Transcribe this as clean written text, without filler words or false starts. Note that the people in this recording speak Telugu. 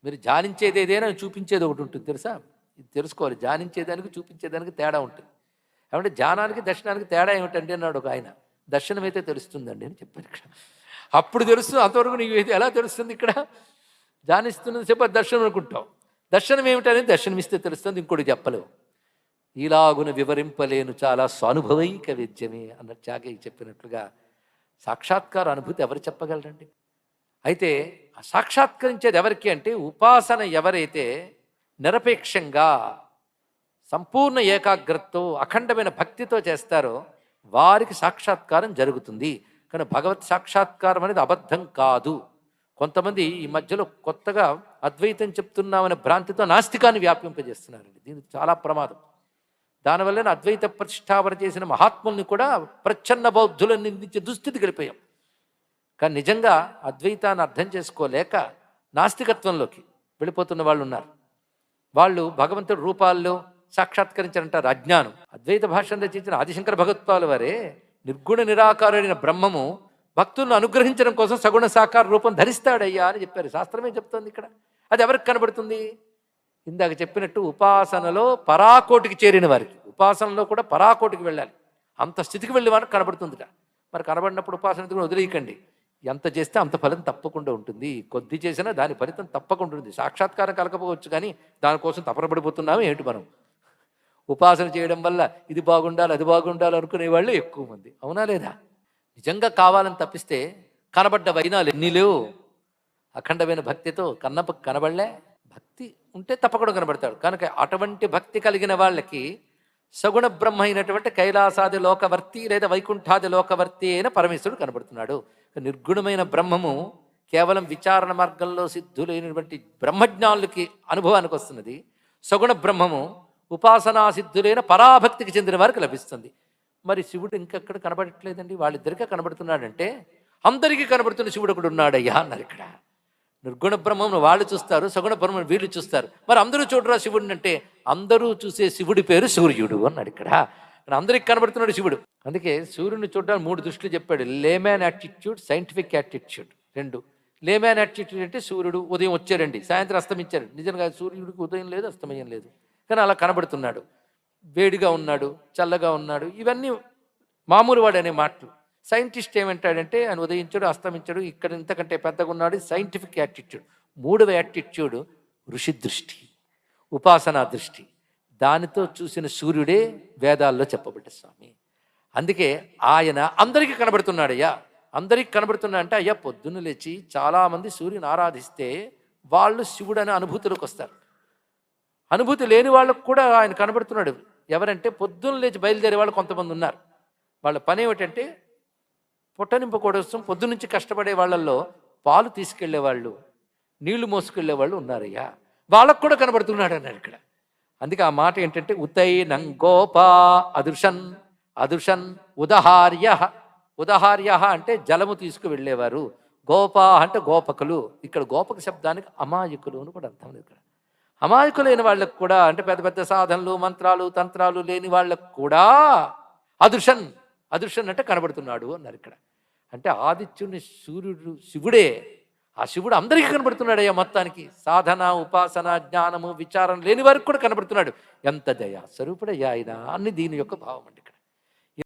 మీరు ధ్యానించేది ఏదైనా చూపించేది ఒకటి ఉంటుంది తెలుసా? ఇది తెలుసుకోవాలి. ధ్యానించేదానికి చూపించేదానికి తేడా ఉంటుంది. ఏమంటే ధ్యానానికి దర్శనానికి తేడా ఏమిటండి అన్నాడు ఒక ఆయన. దర్శనం అయితే తెలుస్తుందండి అని చెప్పారు ఇక్కడ. అప్పుడు తెలుస్తుంది, అంతవరకు నీకు ఇది ఎలా తెలుస్తుంది? ఇక్కడ ధ్యానిస్తున్నది చెప్ప దర్శనం అనుకుంటావు. దర్శనం ఏమిటనేది దర్శనమిస్తే తెలుస్తుంది, ఇంకోటి చెప్పలేవు. ఇలాగున వివరింపలేను చాలా స్వానుభవైక విద్యమే అన్నట్టు త్యాగయ్య చెప్పినట్లుగా సాక్షాత్కార అనుభూతి ఎవరు చెప్పగలరండి? అయితే ఆ సాక్షాత్కరించేది ఎవరికి అంటే, ఉపాసన ఎవరైతే నిరపేక్షంగా సంపూర్ణ ఏకాగ్రతతో అఖండమైన భక్తితో చేస్తారో వారికి సాక్షాత్కారం జరుగుతుంది. కానీ భగవత్ సాక్షాత్కారం అనేది అబద్ధం కాదు. కొంతమంది ఈ మధ్యలో కొత్తగా అద్వైతం చెప్తున్నామనే భ్రాంతితో నాస్తికాన్ని వ్యాపింపజేస్తున్నారండి. దీనికి చాలా ప్రమాదం. దానివల్ల అద్వైత ప్రతిష్టాపన చేసిన మహాత్ముల్ని కూడా ప్రచ్ఛన్న బౌద్ధులను నిందించే దుస్థితి గడిపోయాం. కానీ నిజంగా అద్వైతాన్ని అర్థం చేసుకోలేక నాస్తికత్వంలోకి వెళ్ళిపోతున్న వాళ్ళు ఉన్నారు. వాళ్ళు భగవంతుడి రూపాల్లో సాక్షాత్కరించారంటారు. అజ్ఞానం. అద్వైత భాషను రచించిన ఆదిశంకర భగవత్పాల వారే నిర్గుణ నిరాకారుడైన బ్రహ్మము భక్తులను అనుగ్రహించడం కోసం సగుణ సాకార రూపం ధరిస్తాడయ్యా అని చెప్పారు. శాస్త్రమే చెప్తోంది ఇక్కడ. అది ఎవరికి కనబడుతుంది? ఇందాక చెప్పినట్టు ఉపాసనలో పరాకోటికి చేరిన వారికి. ఉపాసనలో కూడా పరాకోటికి వెళ్ళాలి. అంత స్థితికి వెళ్ళే వారికి కనబడుతుందిట. మరి కనబడినప్పుడు ఉపాసన కూడా వదిలేయకండి. ఎంత చేస్తే అంత ఫలితం తప్పకుండా ఉంటుంది. కొద్ది చేసినా దాని ఫలితం తప్పకుండా ఉంటుంది. సాక్షాత్కారం కలగకపోవచ్చు, కానీ దానికోసం తపరపడిపోతున్నాము ఏమిటి మనం? ఉపాసన చేయడం వల్ల ఇది బాగుండాలి అది బాగుండాలి అనుకునే వాళ్ళు ఎక్కువ మంది. అవునా లేదా? నిజంగా కావాలని తప్పిస్తే కనబడ్డ వైనాలు ఎన్ని లేవు. అఖండమైన భక్తితో కనబడలే. భక్తి ఉంటే తప్పకుండా కనబడతాడు. కనుక అటువంటి భక్తి కలిగిన వాళ్ళకి సగుణ బ్రహ్మ అయినటువంటి కైలాసాది లోకవర్తి లేదా వైకుంఠాది లోకవర్తి అయిన పరమేశ్వరుడు కనబడుతున్నాడు. నిర్గుణమైన బ్రహ్మము కేవలం విచారణ మార్గంలో సిద్ధులైనటువంటి బ్రహ్మజ్ఞానులకి అనుభవానికి వస్తున్నది. సగుణ బ్రహ్మము ఉపాసనా సిద్ధులైన పరాభక్తికి చెందిన వారికి లభిస్తుంది. మరి శివుడు ఇంకెక్కడ కనబడట్లేదండి. వాళ్ళిద్దరికే కనబడుతున్నాడంటే అందరికీ కనబడుతున్న శివుడు ఒకడు ఉన్నాడయ్యా అన్నారు ఇక్కడ. నిర్గుణ బ్రహ్మను వాళ్ళు చూస్తారు, సగుణ బ్రహ్మను వీళ్ళు చూస్తారు. మరి అందరూ చూడరా శివుడిని అంటే, అందరూ చూసే శివుడి పేరు సూర్యుడు అన్నాడు ఇక్కడ. అందరికి కనబడుతున్నాడు శివుడు. అందుకే సూర్యుడిని చూడడానికి 3 దృష్టిలు చెప్పాడు. Layman attitude, scientific attitude. 2. Layman attitude అంటే సూర్యుడు ఉదయం వచ్చారండి, సాయంత్రం అస్తమించారు. నిజంగా సూర్యుడికి ఉదయం లేదు, అస్తమయం లేదు, కానీ అలా కనబడుతున్నాడు. వేడిగా ఉన్నాడు, చల్లగా ఉన్నాడు, ఇవన్నీ మామూలు వాడు అనే మాటలు. సైంటిస్ట్ ఏమంటాడంటే ఆయన ఉదయించాడు, అస్తమించాడు, ఇక్కడ ఇంతకంటే పెద్దగా ఉన్నాడు. Scientific attitude. 3వ యాటిట్యూడ్ ఋషి దృష్టి, ఉపాసనా దృష్టి. దానితో చూసిన సూర్యుడే వేదాల్లో చెప్పబడ్డ స్వామి. అందుకే ఆయన అందరికీ కనబడుతున్నాడయ్యా. అందరికీ కనబడుతున్నా అంటే, అయ్యా పొద్దున్న లేచి చాలామంది సూర్యుని ఆరాధిస్తే వాళ్ళు శివుడు అనే అనుభూతిలోకి వస్తారు. అనుభూతి లేని వాళ్ళకు కూడా ఆయన కనబడుతున్నాడు. ఎవరంటే పొద్దున్న లేచి బయలుదేరే వాళ్ళు కొంతమంది ఉన్నారు. వాళ్ళ పని ఏమిటంటే పొట్టనింపకోసం పొద్దునుంచి కష్టపడే వాళ్ళల్లో పాలు తీసుకెళ్లేవాళ్ళు, నీళ్లు మోసుకెళ్లే వాళ్ళు ఉన్నారయ్యా. వాళ్ళకు కూడా కనబడుతున్నాడు అన్నాడు ఇక్కడ. అందుకే ఆ మాట ఏంటంటే, ఉతైనం గోపా అదృషన్ అదృషన్ ఉదహార్య. ఉదహార్య అంటే జలము తీసుకువెళ్ళేవారు. గోపా అంటే గోపకులు. ఇక్కడ గోపక శబ్దానికి అమాయకులు అని కూడా అర్థం. ఇక్కడ అమాయకులైన వాళ్ళకు కూడా, అంటే పెద్ద పెద్ద సాధనలు మంత్రాలు తంత్రాలు లేని వాళ్ళకు కూడా అదృషన్. అదృషన్ అంటే కనబడుతున్నాడు అన్నారు ఇక్కడ. అంటే ఆదిత్యుని సూర్యుడు శివుడే. ఆ శివుడు అందరికీ కనబడుతున్నాడయ్యా. మొత్తానికి సాధన ఉపాసన జ్ఞానము విచారం లేని వారికి కూడా కనబడుతున్నాడు. ఎంత దయా స్వరూపుడయ్యా ఆయన అని దీని యొక్క భావం అండి.